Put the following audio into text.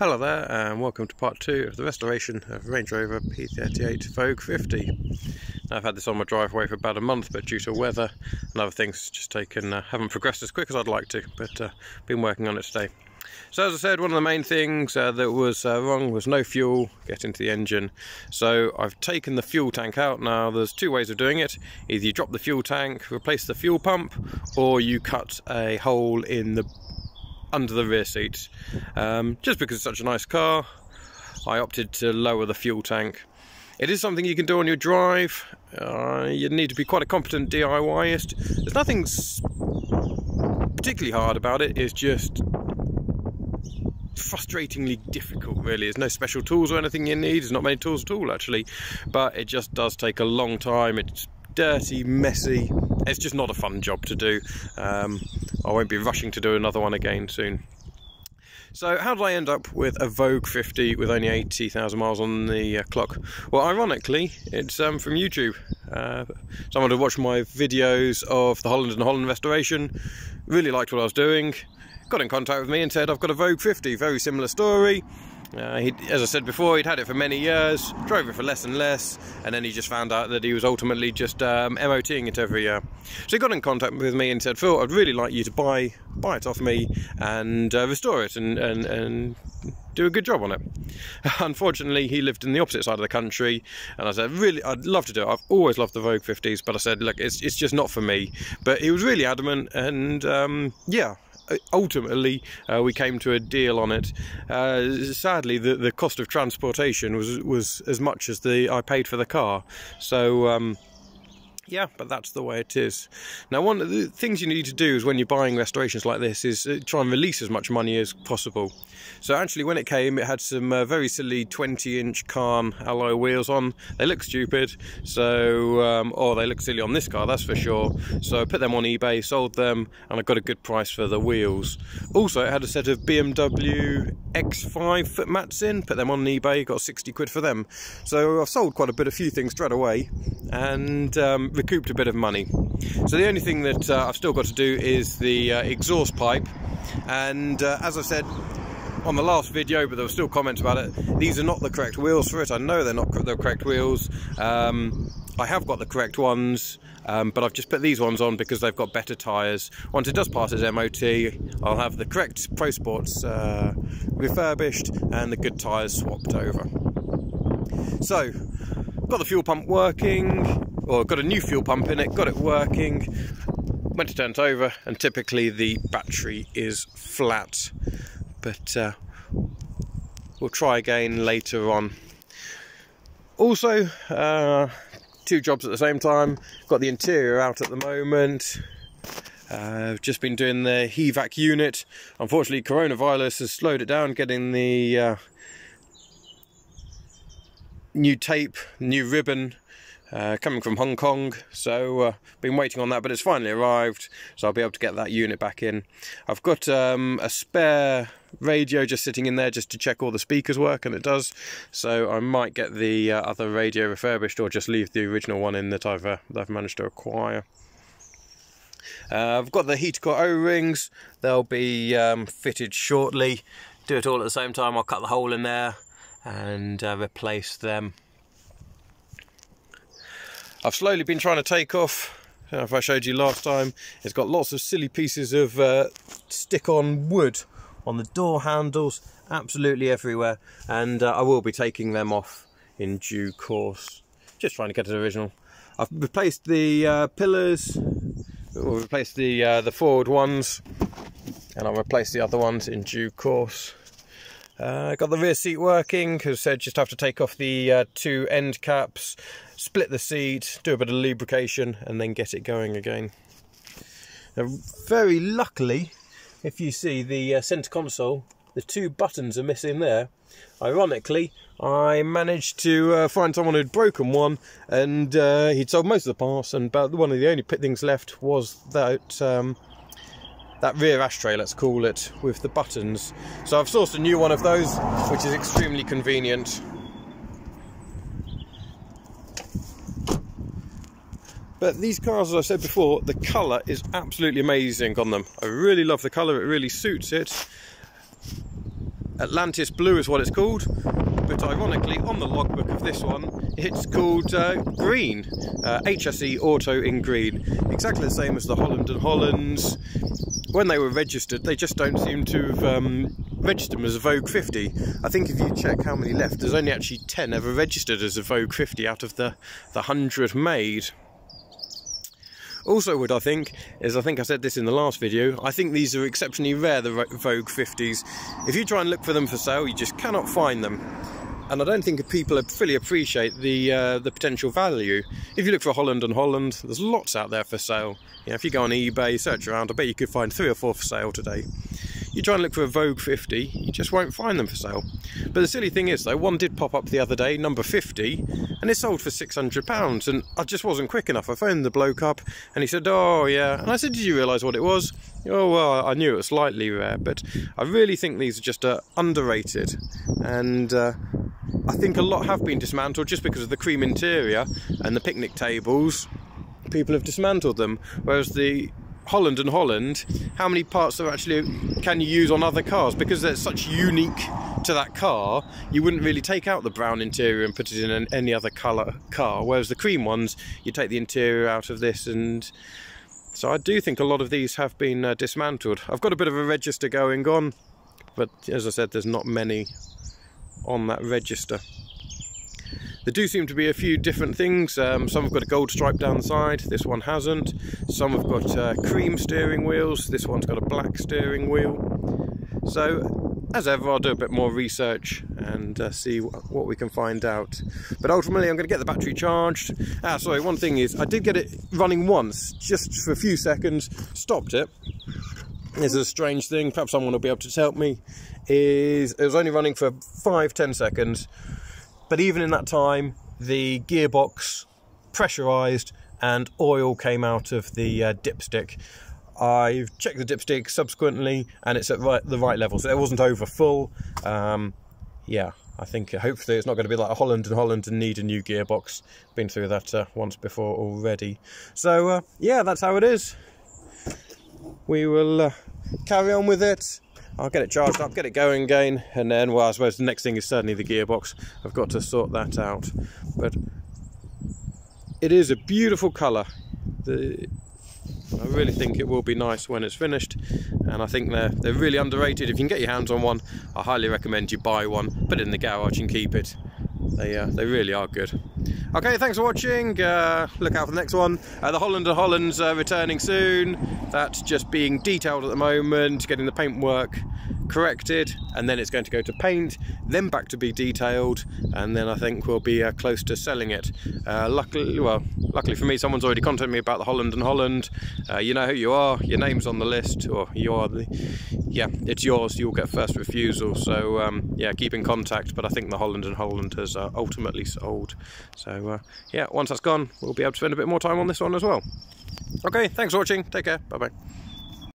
Hello there and welcome to part 2 of the restoration of Range Rover P38 Vogue 50. Now, I've had this on my driveway for about a month, but due to weather and other things just haven't progressed as quick as I'd like to, but been working on it today. So as I said, one of the main things that was wrong was no fuel get into the engine. So I've taken the fuel tank out. Now there's two ways of doing it. Either you drop the fuel tank, replace the fuel pump, or you cut a hole in the under the rear seats. Just because it's such a nice car, I opted to lower the fuel tank. It is something you can do on your drive. You need to be quite a competent DIYist. There's nothing particularly hard about it. It's just frustratingly difficult, really. There's no special tools or anything you need. There's not many tools at all, actually, but it just does take a long time. It's dirty, messy. It's just not a fun job to do. I won't be rushing to do another one again soon. So how did I end up with a Vogue 50 with only 80,000 miles on the clock? Well, ironically, it's from YouTube. Someone had watched my videos of the Holland and Holland restoration, really liked what I was doing, got in contact with me and said, I've got a Vogue 50, very similar story. As I said before, he'd had it for many years, drove it for less and less, and then he just found out that he was ultimately just MOTing it every year. So he got in contact with me and said, Phil, I'd really like you to buy it off me and restore it and do a good job on it. Unfortunately, he lived in the opposite side of the country, and I said, really, I'd love to do it. I've always loved the Vogue 50s, but I said, look, it's just not for me. But he was really adamant, and yeah. Ultimately, we came to a deal on it. Sadly, the cost of transportation was as much as I paid for the car. So yeah, but that's the way it is. Now, one of the things you need to do is when you're buying restorations like this is try and release as much money as possible. So actually, when it came, it had some very silly 20-inch Carn alloy wheels on. They look stupid, so or they look silly on this car, that's for sure. So I put them on eBay, sold them, and I got a good price for the wheels. Also, it had a set of BMW X5 foot mats in, put them on eBay, got 60 quid for them. So I've sold quite a few things straight away, and recouped a bit of money. So the only thing that I've still got to do is the exhaust pipe, and as I said on the last video, but there were still comments about it, these are not the correct wheels for it. I know they're not the correct wheels. I have got the correct ones, but I've just put these ones on because they've got better tyres. Once it does pass as MOT, I'll have the correct Pro Sports refurbished and the good tyres swapped over. So, got the fuel pump working, or got a new fuel pump in it, got it working, went to turn it over, and typically the battery is flat. But we'll try again later on. Also, two jobs at the same time. Got the interior out at the moment. I've just been doing the HVAC unit. Unfortunately, coronavirus has slowed it down, getting the new tape, new ribbon coming from Hong Kong, so been waiting on that, but it's finally arrived, so I'll be able to get that unit back in. I've got a spare radio just sitting in there just to check all the speakers work, and it does, so I might get the other radio refurbished or just leave the original one in that I've managed to acquire. I've got the heater core O-rings. They'll be fitted shortly. Do it all at the same time. I'll cut the hole in there and replace them. I've slowly been trying to take off, I don't know if I showed you last time, it's got lots of silly pieces of stick-on wood on the door handles, absolutely everywhere, and I will be taking them off in due course. Just trying to get it original. I've replaced the pillars, or replaced the forward ones, and I'll replace the other ones in due course. Got the rear seat working, as I said, just have to take off the two end caps, split the seat, do a bit of lubrication, and then get it going again. Now, very luckily, if you see the centre console, the two buttons are missing there. Ironically, I managed to find someone who'd broken one, and he'd sold most of the parts, and about one of the only things left was that rear ashtray, let's call it, with the buttons. So I've sourced a new one of those, which is extremely convenient. But these cars, as I said before, the colour is absolutely amazing on them. I really love the colour, it really suits it. Atlantis Blue is what it's called, but ironically on the logbook of this one it's called green, HSE Auto in green, exactly the same as the Holland & Hollands. When they were registered, they just don't seem to have registered them as a Vogue 50. I think if you check how many left, there's only actually 10 ever registered as a Vogue 50 out of the 100 made. Also what I think is, I think I said this in the last video, I think these are exceptionally rare, the Vogue 50s. If you try and look for them for sale, you just cannot find them. And I don't think people fully appreciate the potential value. If you look for Holland & Holland, there's lots out there for sale. You know, if you go on eBay, search around, I bet you could find 3 or 4 for sale today. You try and look for a Vogue 50, you just won't find them for sale. But the silly thing is though, one did pop up the other day, number 50, and it sold for £600, and I just wasn't quick enough. I phoned the bloke up and he said, oh yeah, and I said, did you realise what it was? Oh well, I knew it was slightly rare, but I really think these are just underrated, and I think a lot have been dismantled just because of the cream interior and the picnic tables. People have dismantled them, whereas the Holland & Holland, how many parts can you use on other cars? Because they're such unique to that car, you wouldn't really take out the brown interior and put it in any other colour car, whereas the cream ones, you take the interior out of this, and so I do think a lot of these have been dismantled. I've got a bit of a register going on, but as I said, there's not many on that register. There do seem to be a few different things. Some have got a gold stripe down the side, this one hasn't. Some have got cream steering wheels, this one's got a black steering wheel. So, as ever, I'll do a bit more research and see what we can find out. But ultimately, I'm going to get the battery charged. Sorry, one thing is, I did get it running once, just for a few seconds, stopped it. This is a strange thing, perhaps someone will be able to help me. It was only running for 5-10 seconds. But even in that time, the gearbox pressurised and oil came out of the dipstick. I've checked the dipstick subsequently and it's at the right level, so it wasn't over full. Yeah, I think hopefully it's not going to be like a Holland & Holland and need a new gearbox. Been through that once before already. So yeah, that's how it is. We will carry on with it. I'll get it charged up, get it going again, and then, well, I suppose the next thing is certainly the gearbox. I've got to sort that out. But it is a beautiful colour. I really think it will be nice when it's finished, and I think they're really underrated. If you can get your hands on one, I highly recommend you buy one, put it in the garage and keep it. They really are good. Okay, thanks for watching. Look out for the next one. The Holland & Holland's returning soon. That's just being detailed at the moment, getting the paintwork corrected, and then it's going to go to paint, then back to be detailed, and then I think we'll be close to selling it. Luckily for me, someone's already contacted me about the Holland & Holland. You know who you are, your name's on the list, or you are yeah, it's yours, you'll get first refusal. So yeah, keep in contact, but I think the Holland & Holland has ultimately sold. So yeah, once that's gone, we'll be able to spend a bit more time on this one as well. Okay, thanks for watching, take care, bye bye.